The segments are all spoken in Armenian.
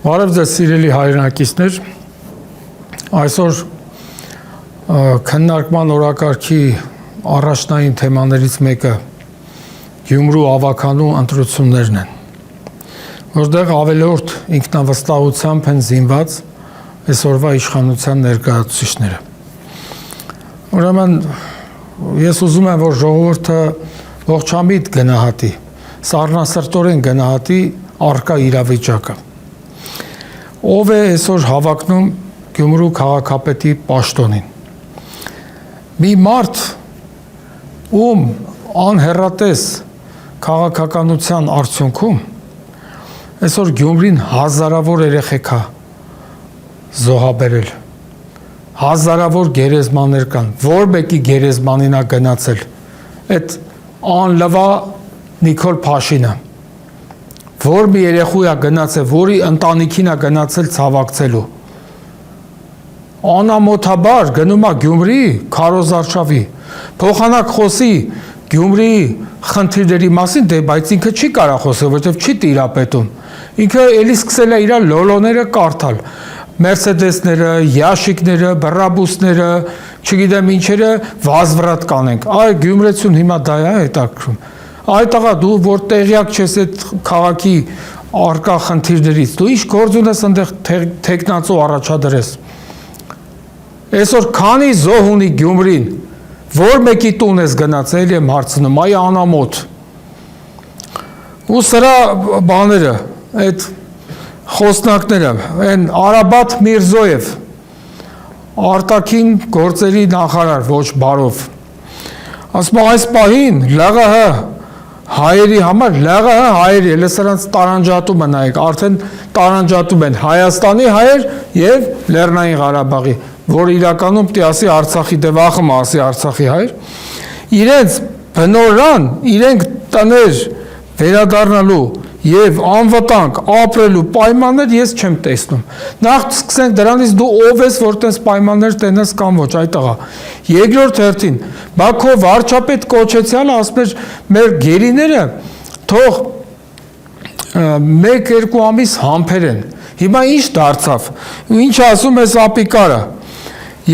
Բարև ձեզ սիրելի հայրենակիցներ, այսօր քննարկման օրակարգի առաջնային թեմաներից մեկը Գյումրու ավականու ընտրություններն են, որտեղ ավելորդ ինքնավստահությամբ են զինված այսօրվա իշխանության ներկայացուցիչները։ Ուրեմն ես ուզում եմ, որ ժողովուրդը ողջամիտ գնահատի, սառնասրտորեն գնահատի առկա իրավիճակը։ Ով է այսօր հավակնում Գյումրու քաղաքապետի պաշտոնին։ Մի մարդ, ում անհեռատես քաղաքականության արդյունքում այսօր Գյումրին հազարավոր երեխեք է զոհաբերել, հազարավոր գերեզմաններ կան, որ մեկի գերեզմանին է գնացել, այդ անլվա Նիկոլ Փաշինը, որ մի երեխու է գնացել, որի ընտանիքին է գնացել ցավակցելու։ Անամոթաբար գնում է Գյումրի քարոզարշավի, փոխանակ խոսի Գյումրիի խնդիրների մասին, բայց ինքը չի կարող խոսել, որովհետև չի տիրապետում։ Ինքը էլի սկսել է իր լոլոները կարդալ, Մերսեդեսները, Յաշիկները, Բռաբուսները, չգիտեմ ինչերը վազվռատ կանենք։ Այ գյումրեցուն հիմա դա է հետաքրքրում։ Այ տղա, դու որ տեղյակ չես այդ քաղաքի արկա խնդիրներից, դու ինչ գործ ունես այնտեղ թեկնածու առաջադրես։ Այսօր քանի զոհ ունի Գյումրին, որ մեկի տուն ես գնացել եմ հարցնում, այ անամոթ։ Ու սրա բաները, այդ խոսնակները, այն Արաբաթ Միրզոև, արտաքին գործերի նախարար, ոչ բարով, ասում է այս պահին ԼՂՀ հայերի համար, ԼՂՀ հայերի, էլ սրանց տարանջատում է նայեք, արդեն տարանջատում են Հայաստանի հայեր և Լեռնային Ղարաբաղի, որ իրականում պիտի ասի Արցախի, դե վախը ասի Արցախի հայեր, իրենց բնորան, իրենք տներ վերադառնալու և անվտանգ ապրելու պայմաններ ես չեմ տեսնում։ Նախ սկսենք դրանից դու ով ես, որ տես պայմաններ տենաս կամ ոչ, այ տղա։ Երկրորդ հերթին, բա քո վարչապետ կոչեցյալը ասում էր մեր գերիները թող 1-2 ամիս համբերեն։ Հիմա ինչ դարձավ։ Ինչ ասում ես ապիկարը։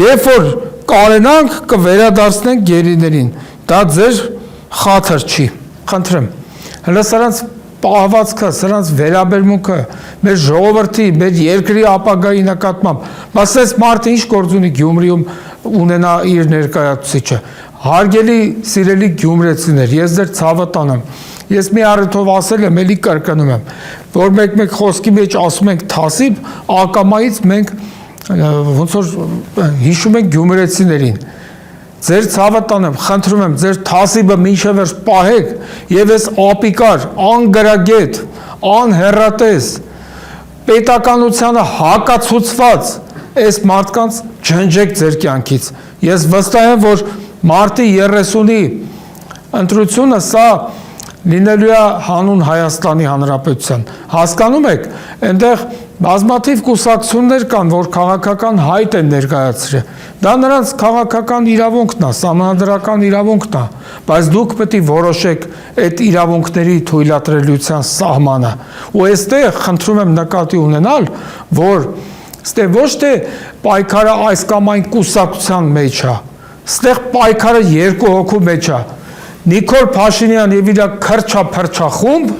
Երբ որ կարենանք կվերադարձնենք գերիներին, դա ձեր խաթր չի։ Խնդրեմ։ Հələ սրանց պահվածքը, սրանց վերաբերմունքը, մեր ժողովրդի, մեր երկրի ապագայի նկատմամբ, բայց այս մարդը ինչ գործ ունի Գյումրիում ունենա իր ներկայացուցիչը։ Հարգելի սիրելի գյումրեցիներ, ես ձեր ցավը տանեմ։ Ես մի առիթով ասել եմ, էլի կրկնում եմ, որ մեկ խոսքի մեջ ասում ենք թասիբ, ակամայից մենք ոնց որ հիշում ենք գյումրեցիներին։ Ձեր ցավը տանեմ, խնդրում եմ, ձեր թասիբը մինչև վերջ պահեք և ես ապիկար, անգրագետ, անհեռատես, պետականությանը հակացուցված այս մարդկանց ջնջեք ձեր կյանքից։ Ես վստահ եմ, որ մարտի 30-ի ընտրությունը սա լինելու է հանուն Հայաստանի Հանրապետության։ Հասկանում եք, այնտեղ բազմաթիվ կուսակցություններ կան, որ քաղաքական հայտ են ներկայացրել։ Դա նրանց քաղաքական իրավունքն է, սահմանադրական իրավունքն է, բայց դուք պետք է որոշեք այդ իրավունքների թույլատրելիության սահմանը։ Ու այստեղ խնդրում եմ նկատի ունենալ, որ այստեղ ոչ թե պայքարը այս կամ այն կուսակցության մեջ է, այստեղ պայքարը երկու հոգու մեջ է։ Նիկոլ Փաշինյան և իր քրչափրչա խումբ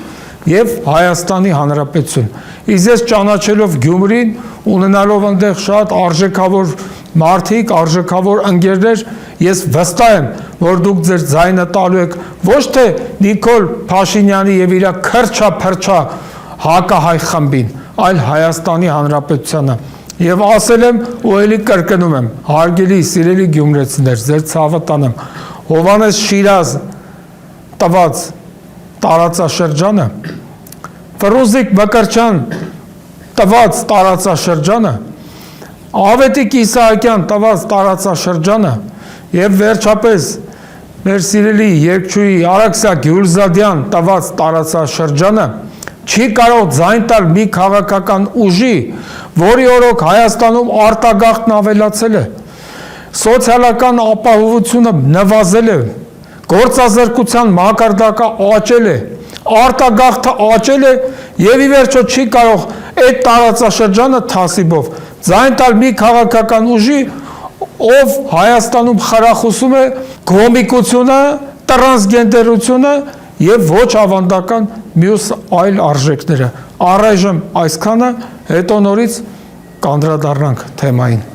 և Հայաստանի Հանրապետություն։ Իսկ ես ճանաչելով Գյումրին, ունենալով այնտեղ շատ արժեքավոր մարդիկ, արժեքավոր ընկերներ, ես վստահ եմ, որ դուք ձեր ձայնը տալու եք ոչ թե Նիկոլ Փաշինյանի և իր քրչափրչա հակահայ խմբին, այլ Հայաստանի Հանրապետությանը։ Եվ ասել եմ ու էլի կրկնում եմ, հարգելի սիրելի գյումրեցիներ, ձեր ցավը տանեմ, Հովհաննես Շիրազ տված տարածաշրջանը, Ֆրուզիկ Մկրտչյան տված տարածաշրջանը, Ավետիք Իսահակյան տված տարածաշրջանը և վերջապես մեր սիրելի երգչուհի Արաքսիա Գյուլզադյան տված տարածաշրջանը չի կարող ձայն տալ մի քաղաքական ուժի, որի օրոք Հայաստանում արտագաղթն ավելացել է, սոցիալական ապահովությունը նվազել է, գործազրկության մակարդակը աճել է, արտագաղթը աճել է և ի վերջո չի կարող այդ տարածաշրջանը թասիբով, ձայն տալ մի քաղաքական ուժի, ով Հայաստանում խրախուսում է գոմիկությունը, տրանսգենդերությունը եւ ոչ ավանդական մյուս այլ արժեքները։ Առայժմ այսքանը, հետո նորից կանդրադառնանք թեմային։